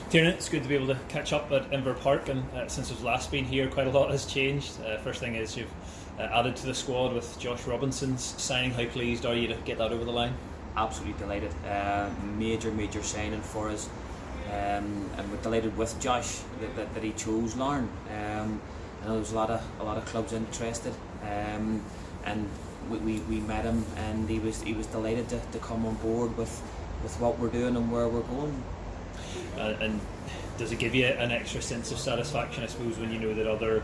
Tiernan, it's good to be able to catch up at Inver Park, and since we've last been here, quite a lot has changed. First thing is you've added to the squad with Josh Robinson's signing. How pleased are you to get that over the line? Absolutely delighted. Major signing for us, and we're delighted with Josh that he chose Larne. I know there's a lot of clubs interested, and we met him, and he was delighted to come on board with what we're doing and where we're going. And does it give you an extra sense of satisfaction, I suppose, when you know that other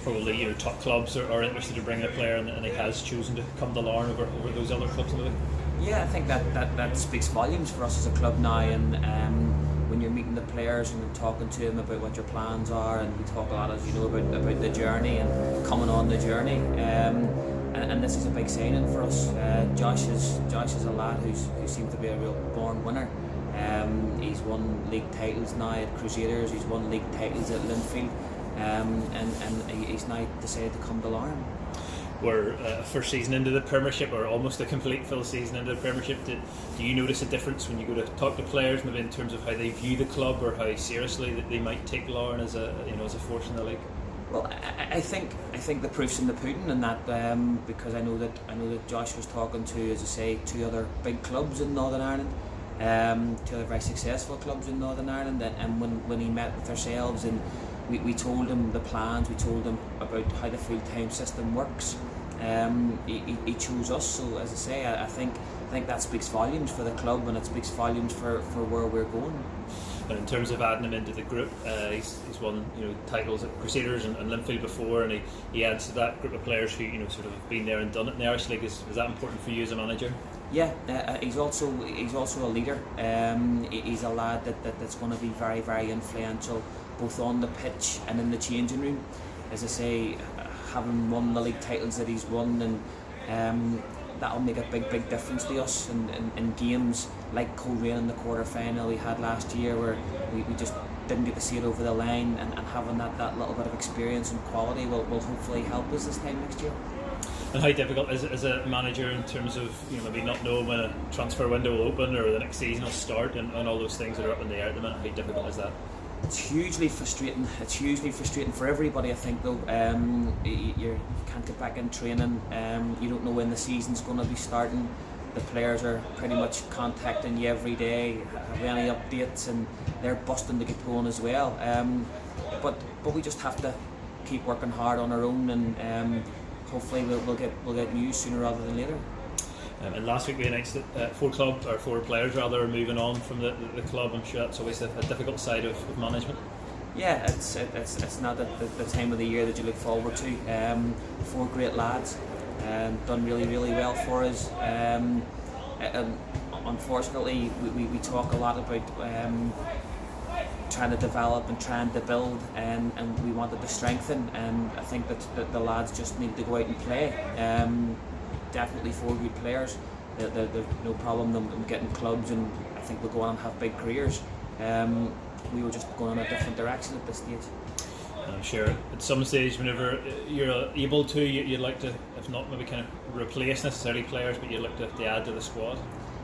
probably top clubs are interested in bringing a player, and he has chosen to come to Larne over those other clubs in the league? Yeah, I think that speaks volumes for us as a club now, and when you're meeting the players and talking to them about what your plans are, and we talk a lot, as you know, about the journey and coming on the journey, and this is a big signing for us. Josh is a lad who seems to be a real born winner. He's won league titles now at Crusaders, he's won league titles at Linfield, and he's now decided to come to Larne. We're first season into the Premiership, or almost a complete full season into the Premiership. Do you notice a difference when you go to talk to players, maybe in terms of how they view the club, or how seriously that they might take Larne as a force in the league? Well, I think the proof's in the pudding, and that because I know that Josh was talking to, as I say, two other big clubs in Northern Ireland. Two other very successful clubs in Northern Ireland, and when he met with ourselves, and we told him the plans, we told him about how the full-time system works, he chose us. So as I say, I think that speaks volumes for the club, and it speaks volumes for where we're going. And in terms of adding him into the group, he's won titles at Crusaders and Linfield before, and he adds to that group of players who sort of have been there and done it in the Irish League. Is that important for you as a manager? Yeah, he's also a leader. He's a lad that's going to be very influential, both on the pitch and in the changing room. As I say, having won the league titles that he's won, and that'll make a big difference to us in games like Coleraine in the quarter-final we had last year, where we just didn't get to see it over the line, and having that little bit of experience and quality will hopefully help us this time next year. And how difficult is it as a manager in terms of maybe not knowing when a transfer window will open or the next season will start, and all those things that are up in the air at the minute? How difficult is that? It's hugely frustrating. It's hugely frustrating for everybody, I think, though. You can't get back in training. You don't know when the season's going to be starting. The players are pretty much contacting you every day. Have any updates? And they're busting to get going as well. But we just have to keep working hard on our own, and hopefully we'll get news sooner rather than later. And last week we announced that four players rather are moving on from the club. I'm sure that's always a difficult side of management. Yeah, it's not the time of the year that you look forward to. Four great lads, done really well for us. Unfortunately, we talk a lot about trying to develop and trying to build, and we wanted to strengthen, and I think that the lads just need to go out and play. Definitely four good players. There's no problem them getting clubs, and I think they'll go on and have big careers. We were just going in a different direction at this stage. I'm sure at some stage, whenever you're able to, you'd like to, if not maybe kind of replace necessarily players, but you'd look to add to the squad.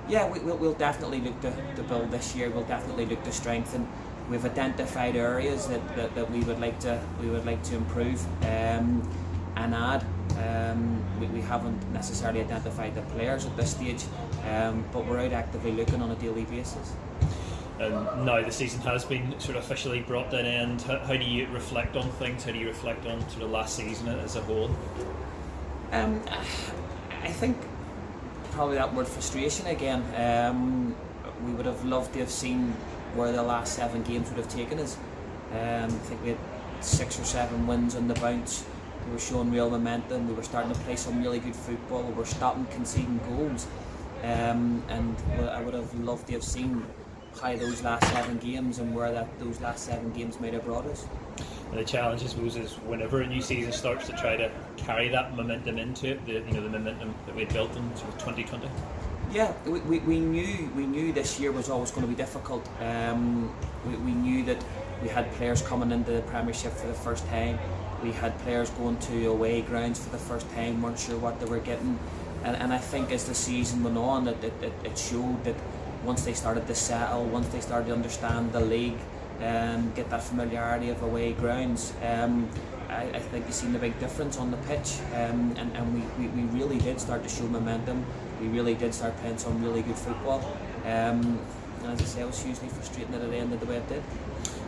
Yeah, we'll definitely look to build this year. We'll definitely look to strengthen. We've identified areas that we would like to improve and add. We haven't necessarily identified the players at this stage, but we're out actively looking on a daily basis. And now the season has been sort of officially brought to an end. How do you reflect on things? How do you reflect on sort of last season as a whole? I think probably that word frustration again. We would have loved to have seen where the last 7 games would have taken us. I think we had 6 or 7 wins on the bounce. We were showing real momentum. We were starting to play some really good football. We were stopping conceding goals, and I would have loved to have seen how those last 7 games and where those last 7 games might have brought us. And the challenge, I suppose, is whenever a new season starts to try to carry that momentum into it. The momentum that we'd built in sort of 2020. Yeah, we knew this year was always going to be difficult. We knew that we had players coming into the Premiership for the first time. We had players going to away grounds for the first time, weren't sure what they were getting. And I think as the season went on, it showed that once they started to settle, once they started to understand the league, get that familiarity of away grounds. I think you've seen the big difference on the pitch, and we really did start to show momentum. We really did start playing some really good football. And as I say, it was hugely frustrating that it ended the way it did.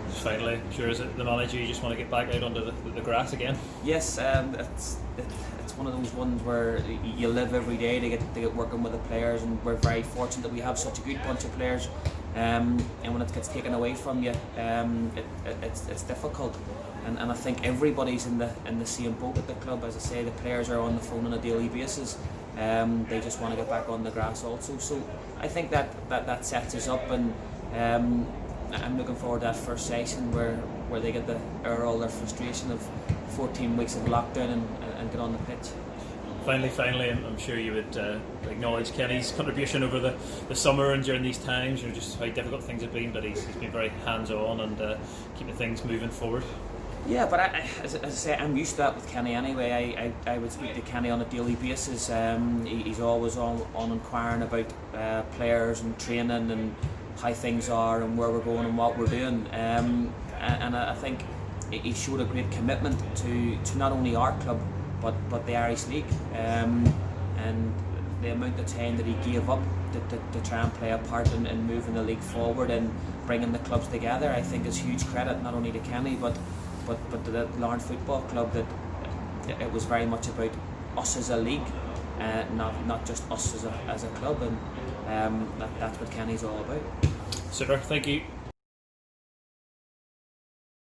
Finally, I'm sure as the manager, you just want to get back out onto the grass again. Yes, it's one of those ones where you live every day to get working with the players, and we're very fortunate that we have such a good bunch of players. And when it gets taken away from you, it's difficult. And I think everybody's in the same boat at the club. As I say, the players are on the phone on a daily basis. They just want to get back on the grass also. So I think that sets us up, and I'm looking forward to that first session where they get to air all their frustration of 14 weeks of lockdown and get on the pitch. Finally, I'm sure you would acknowledge Kenny's contribution over the summer and during these times. You know, just how difficult things have been, but he's been very hands-on and keeping things moving forward. Yeah, but as I say, I'm used to that with Kenny anyway. I would speak to Kenny on a daily basis. He's always on inquiring about players and training and how things are and where we're going and what we're doing. And I think he showed a great commitment to not only our club but the Irish League. And the amount of time that he gave up to try and play a part in moving the league forward and bringing the clubs together, I think is huge credit not only to Kenny but to the Larne Football Club, that it was very much about us as a league, not just us as a club, and that's what Kenny's all about. Super, thank you.